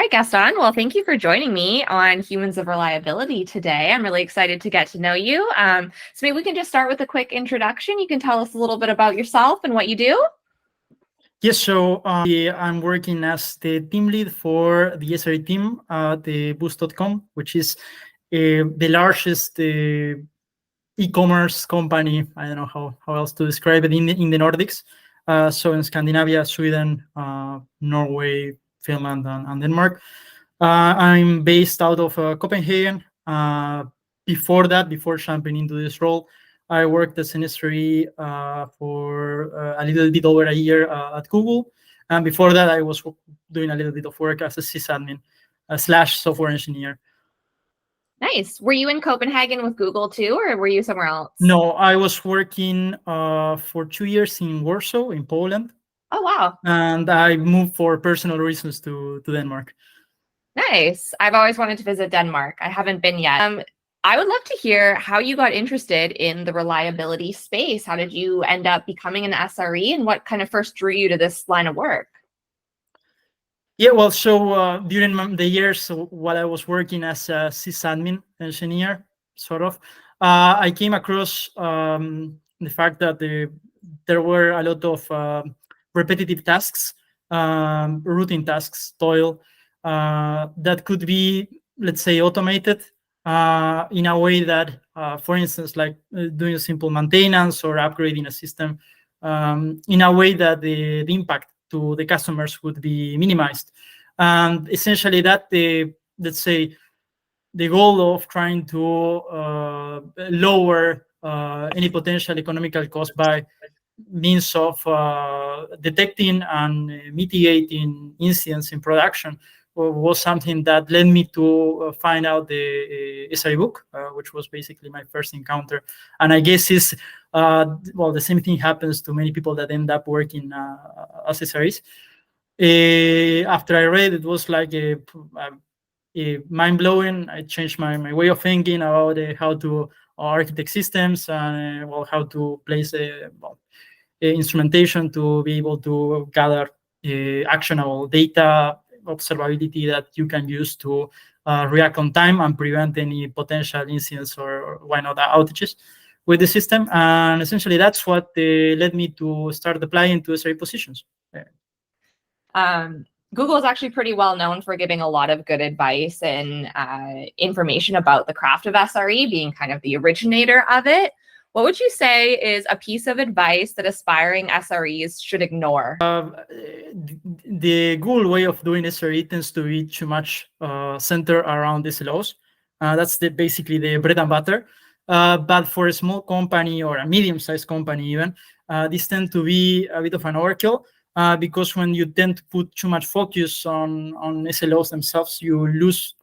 right, Gaston. Well, thank you for joining me on Humans of Reliability today. I'm really excited to get to know you. So maybe we can just start with a quick introduction. You can tell us a little bit about yourself and what you do. Yes, so I'm working as the team lead for the SRE team at the Boozt.com, which is the largest e-commerce company. I don't know how else to describe it in the Nordics. So in Scandinavia, Sweden, Norway, Finland, and Denmark. I'm based out of Copenhagen. Before jumping into this role, I worked as an SRE for a little bit over a year at Google. And before that, I was doing a little bit of work as a sysadmin slash software engineer. Nice. Were you in Copenhagen with Google too, or were you somewhere else? No, I was working for 2 years in Warsaw, in Poland. Oh, wow. And I moved for personal reasons to Denmark. Nice. I've always wanted to visit Denmark. I haven't been yet. I would love to hear how you got interested in the reliability space. How did you end up becoming an SRE, and what kind of first drew you to this line of work? Yeah, well, so during the years while I was working as a sysadmin engineer, sort of, I came across the fact that there were a lot of repetitive tasks, routine tasks, toil, that could be, let's say, automated in a way that, for instance, like doing simple maintenance or upgrading a system, in a way that the impact to the customers would be minimized. And essentially that let's say, the goal of trying to lower any potential economical cost by means of detecting and mitigating incidents in production was something that led me to find out the SRE book, which was basically my first encounter. And I guess the same thing happens to many people that end up working as SREs. After I read, it was like a mind-blowing. I changed my way of thinking about how to architect systems and how to place instrumentation to be able to gather actionable data, observability that you can use to react on time and prevent any potential incidents or why not outages with the system. And essentially that's what led me to start applying to SRE positions. Google is actually pretty well known for giving a lot of good advice and information about the craft of SRE, being kind of the originator of it. What would you say is a piece of advice that aspiring SREs should ignore? The Google way of doing SRE tends to be too much centered around SLOs. That's basically the bread and butter. But for a small company or a medium-sized company even, this tends to be a bit of an overkill. Because when you tend to put too much focus on SLOs themselves, you lose,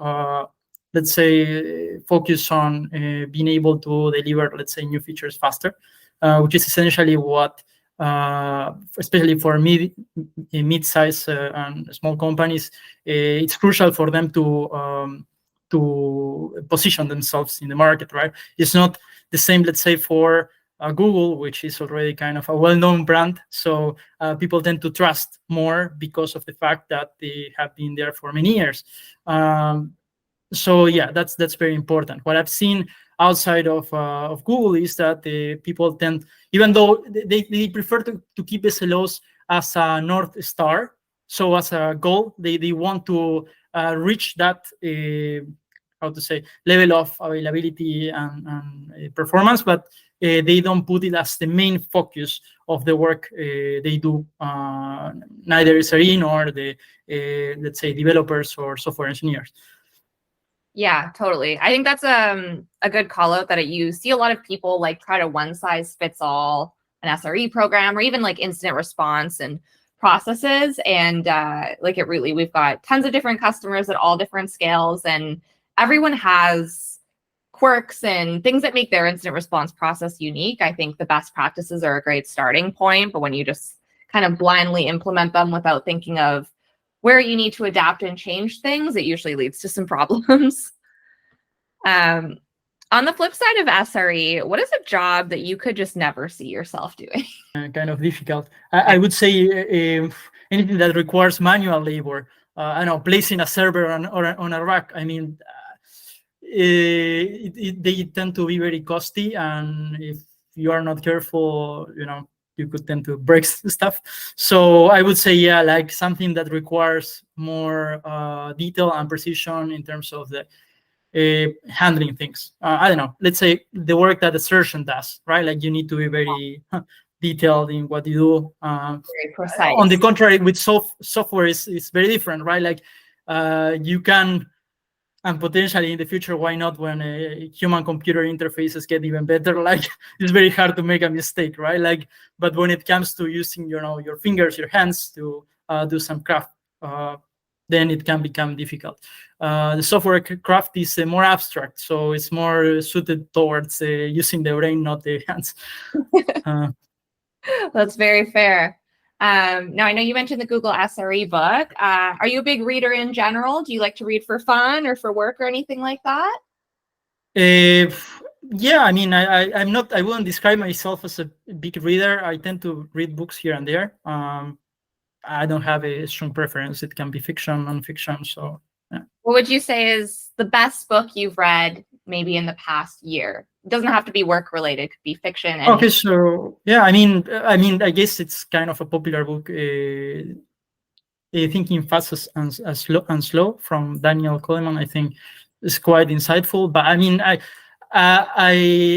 let's say, focus on being able to deliver, let's say, new features faster, which is essentially what, especially for mid-size and small companies, it's crucial for them to position themselves in the market, right? It's not the same, let's say, for Google, which is already kind of a well-known brand. So people tend to trust more because of the fact that they have been there for many years. So yeah, that's very important. What I've seen outside of Google is that the people tend, even though they prefer to keep SLOs as a North Star, so as a goal, they want to reach that level of availability and performance, but they don't put it as the main focus of the work they do, neither SRE nor the, let's say, developers or software engineers. Yeah, totally. I think that's a good call out that you see a lot of people like try to one size fits all an SRE program or even like incident response and processes. And we've got tons of different customers at all different scales, and everyone has quirks and things that make their incident response process unique. I think the best practices are a great starting point, but when you just kind of blindly implement them without thinking of where you need to adapt and change things, it usually leads to some problems. On the flip side of SRE, what is a job that you could just never see yourself doing? Kind of difficult. I would say anything that requires manual labor, I don't know, placing a server on a rack. I mean, they tend to be very costly, and if you are not careful, you could tend to break stuff. So I would say, yeah, like something that requires more detail and precision in terms of the handling things. I don't know, let's say the work that a surgeon does, right? Like you need to be very detailed in what you do. Very precise. On the contrary, with software is very different, right? Like you can, and potentially in the future, why not, when human computer interfaces get even better, like it's very hard to make a mistake, right? Like, but when it comes to using your fingers, your hands to do some craft, then it can become difficult. The software craft is more abstract, so it's more suited towards using the brain, not the hands. That's very fair. Now, I know you mentioned the Google SRE book. Are you a big reader in general? Do you like to read for fun or for work or anything like that? Yeah, I mean, I'm not. I wouldn't describe myself as a big reader. I tend to read books here and there. I don't have a strong preference. It can be fiction, non-fiction. So, yeah. What would you say is the best book you've read maybe in the past year? It doesn't have to be work related. It could be fiction. Okay, so yeah, I mean, I guess it's kind of a popular book, Thinking Fast and Slow from Daniel Kahneman. I think is quite insightful. But I mean, I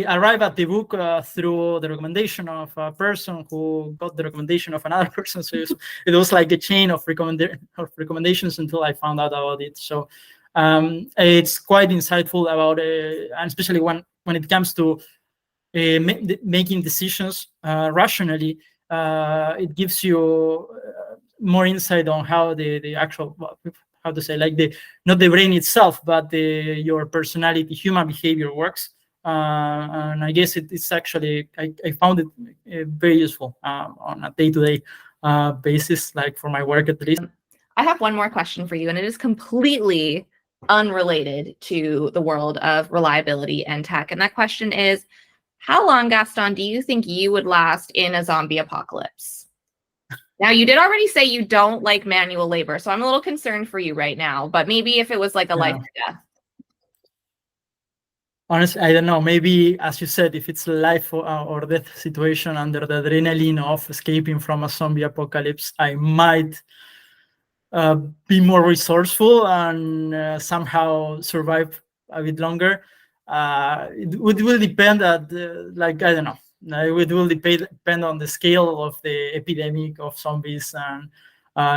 arrived at the book through the recommendation of a person who got the recommendation of another person. So it was like a chain of recommendations until I found out about it. So it's quite insightful about, and especially when it comes to making decisions rationally. It gives you more insight on how the actual, how to say, like not the brain itself, but your personality, human behavior works. And I guess it's actually, I found it very useful on a day-to-day basis, like for my work at least. I have one more question for you, and it is completely unrelated to the world of reliability and tech. And that question is, how long, Gaston, do you think you would last in a zombie apocalypse? Now, you did already say you don't like manual labor, so I'm a little concerned for you right now, but maybe if it was like a life or death. Honestly, I don't know. Maybe, as you said, if it's a life or death situation under the adrenaline of escaping from a zombie apocalypse, I might be more resourceful and somehow survive a bit longer. It will depend at, like, I don't know. It will depend on the scale of the epidemic of zombies, and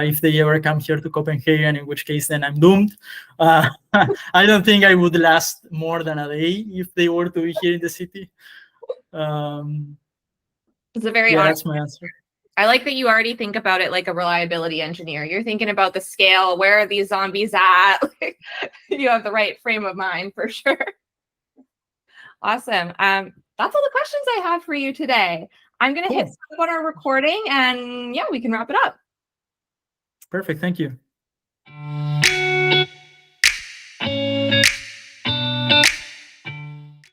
if they ever come here to Copenhagen, in which case then I'm doomed. I don't think I would last more than a day if they were to be here in the city. It's a very honest, that's my answer. I like that you already think about it like a reliability engineer. You're thinking about the scale. Where are these zombies at? You have the right frame of mind for sure. Awesome. That's all the questions I have for you today. I'm going to hit stop on our recording, and yeah, we can wrap it up. Perfect. Thank you.